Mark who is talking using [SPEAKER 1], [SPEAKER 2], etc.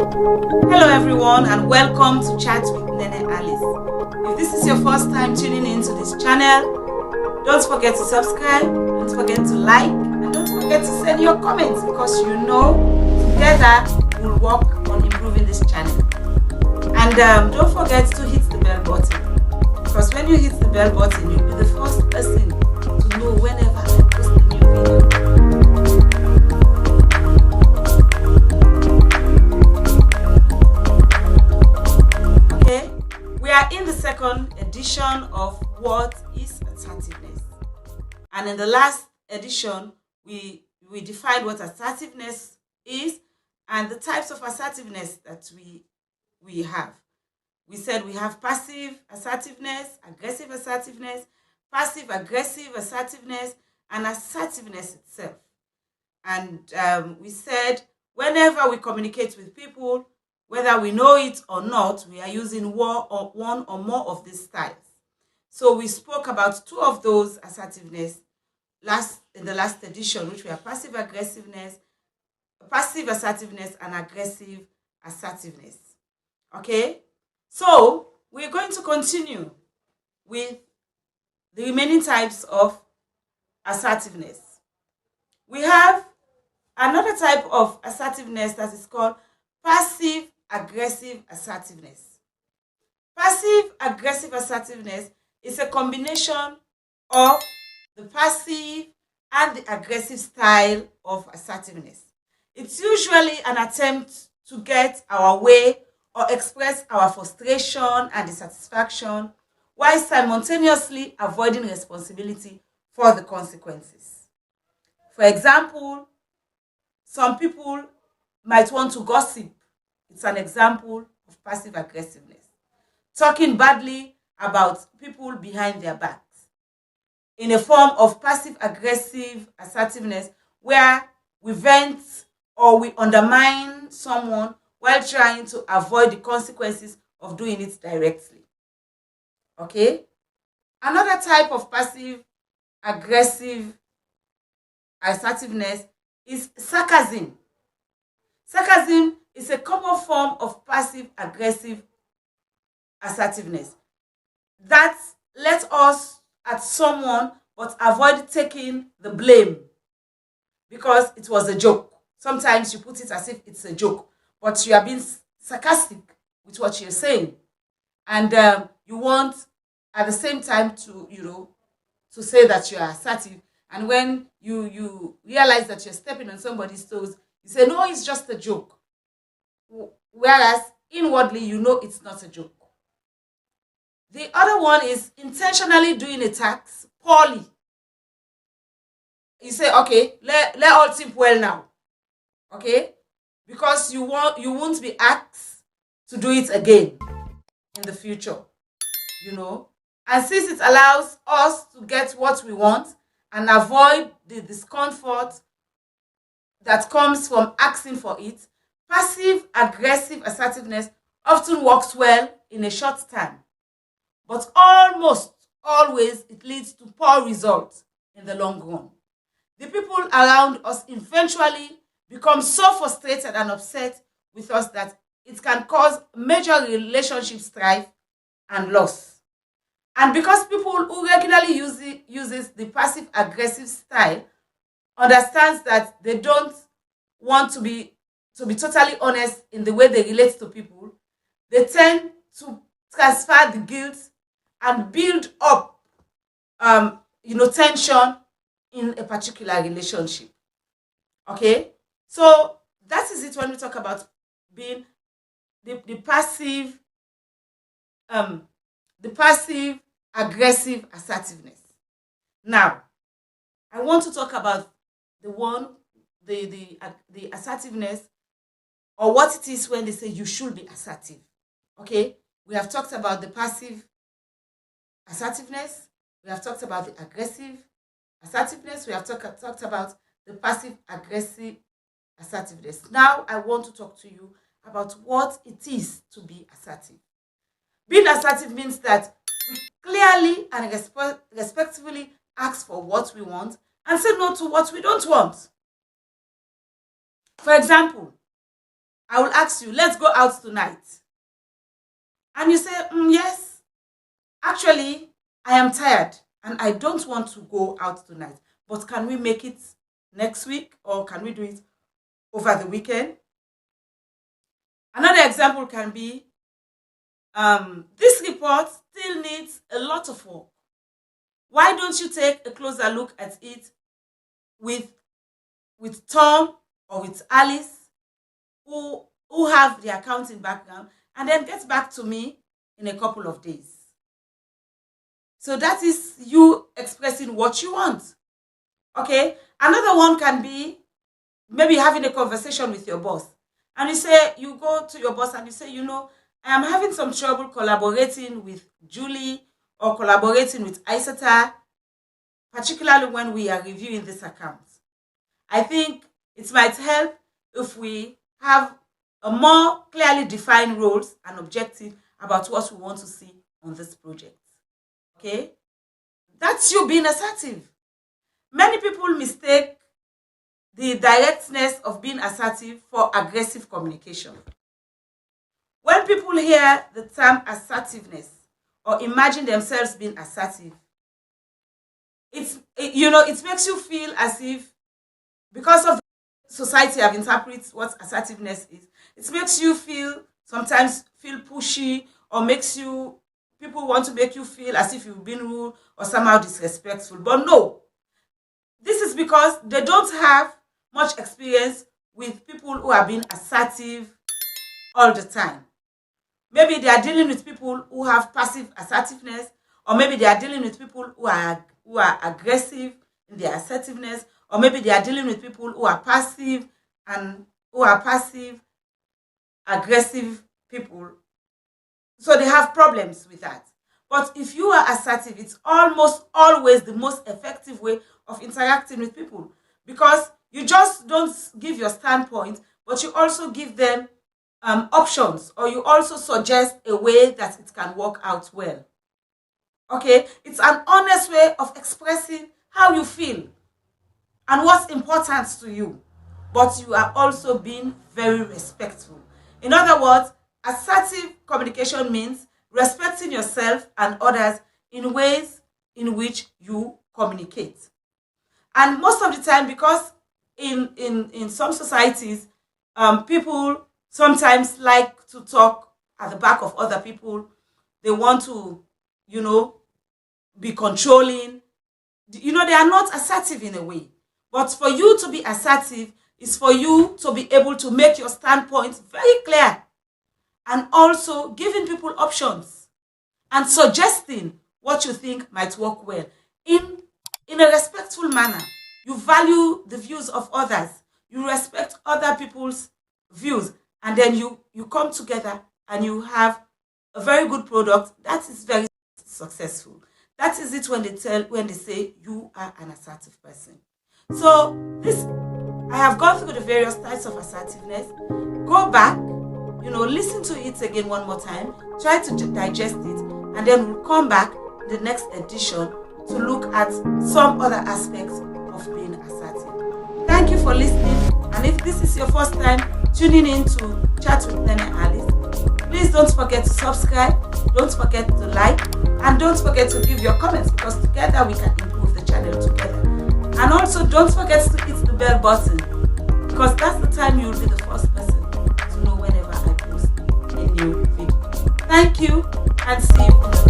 [SPEAKER 1] Hello everyone and welcome to Chat with Nene Alice. If this is your first time tuning into this channel, don't forget to subscribe, don't forget to like, and don't forget to send your comments because together we'll work on improving this channel. And don't forget to hit the bell button because when you hit the bell button, you'll be the first person to know whenever I post a new video. In the second edition of What is Assertiveness, and in the last edition we defined what assertiveness is and the types of assertiveness that we have. We said we have passive assertiveness, aggressive assertiveness, passive aggressive assertiveness, and assertiveness itself. And we said whenever we communicate with people, whether we know it or not, we are using one or more of these styles. So we spoke about two of those assertiveness in the last edition, which were passive assertiveness, and aggressive assertiveness. Okay? So we're going to continue with the remaining types of assertiveness. We have another type of assertiveness that is called passive aggressive assertiveness. Passive aggressive assertiveness is a combination of the passive and the aggressive style of assertiveness. It's usually an attempt to get our way or express our frustration and dissatisfaction while simultaneously avoiding responsibility for the consequences. For example, some people might want to gossip. It's an example of passive aggressiveness. Talking badly about people behind their backs in a form of passive aggressive assertiveness where we vent or we undermine someone while trying to avoid the consequences of doing it directly. Okay? Another type of passive aggressive assertiveness is sarcasm. Sarcasm is a common form of passive aggressive assertiveness that lets us at someone but avoid taking the blame because it was a joke. Sometimes you put it as if it's a joke, but you are being sarcastic with what you're saying, and you want at the same time to say that you are assertive. And when you realize that you're stepping on somebody's toes, you say, no, it's just a joke. Whereas inwardly, you know it's not a joke. The other one is intentionally doing a task poorly. You say, okay, let all think well now. Okay? Because you won't be asked to do it again in the future. And since it allows us to get what we want and avoid the discomfort that comes from asking for it, passive aggressive assertiveness often works well in a short time, but almost always it leads to poor results in the long run. The people around us eventually become so frustrated and upset with us that it can cause major relationship strife and loss. And because people who regularly uses the passive aggressive style understands that they don't want to be totally honest in the way they relate to people, they tend to transfer the guilt and build up tension in a particular relationship. Okay, so that is it when we talk about being the passive aggressive assertiveness. Now I want to talk about the assertiveness, or what it is when they say you should be assertive. Okay, we have talked about the passive assertiveness, we have talked about the aggressive assertiveness, we have talked about the passive aggressive assertiveness. Now I want to talk to you about what it is to be assertive. Being assertive means that we clearly and respectfully ask for what we want and say no to what we don't want. For example, I will ask you, let's go out tonight. And you say, yes, actually, I am tired and I don't want to go out tonight. But can we make it next week, or can we do it over the weekend? Another example can be, this report still needs a lot of work. Why don't you take a closer look at it with Tom or with Alice, who have the accounting background, and then get back to me in a couple of days. So that is you expressing what you want. Okay? Another one can be maybe having a conversation with your boss. And you go to your boss and you say, I am having some trouble collaborating with Julie or collaborating with Isata, particularly when we are reviewing this account. I think it might help if we have a more clearly defined roles and objectives about what we want to see on this project. Okay? That's you being assertive. Many people mistake the directness of being assertive for aggressive communication. When people hear the term assertiveness or imagine themselves being assertive, it makes you feel as if, because of the society have interpreted what assertiveness is, it makes you sometimes feel pushy, or people want to make you feel as if you've been rude or somehow disrespectful. But no, this is because they don't have much experience with people who are being assertive all the time. Maybe they are dealing with people who have passive assertiveness, or maybe they are dealing with people who are aggressive in their assertiveness, or maybe they are dealing with people who are passive aggressive people. So they have problems with that. But if you are assertive, it's almost always the most effective way of interacting with people, because you just don't give your standpoint, but you also give them options, or you also suggest a way that it can work out well. Okay? It's an honest way of expressing how you feel and what's important to you, but you are also being very respectful. In other words, assertive communication means respecting yourself and others in ways in which you communicate. And most of the time, because in some societies, people sometimes like to talk at the back of other people. They want to, be controlling. They are not assertive in a way. But for you to be assertive is for you to be able to make your standpoint very clear, and also giving people options and suggesting what you think might work well in a respectful manner. You value the views of others. You respect other people's views, and then you come together and you have a very good product that is very successful. That is it when they say you are an assertive person. So I have gone through the various types of assertiveness. Go back, listen to it again one more time, try to digest it, and then we'll come back in the next edition to look at some other aspects of being assertive. Thank you for listening, and if this is your first time tuning in to Chat with Nene Alice, please don't forget to subscribe, don't forget to like, and don't forget to give your comments, because together we can improve the channel together. And also don't forget to hit the bell button, because that's the time you'll be the first person to know whenever I post a new video. Thank you, and see you in the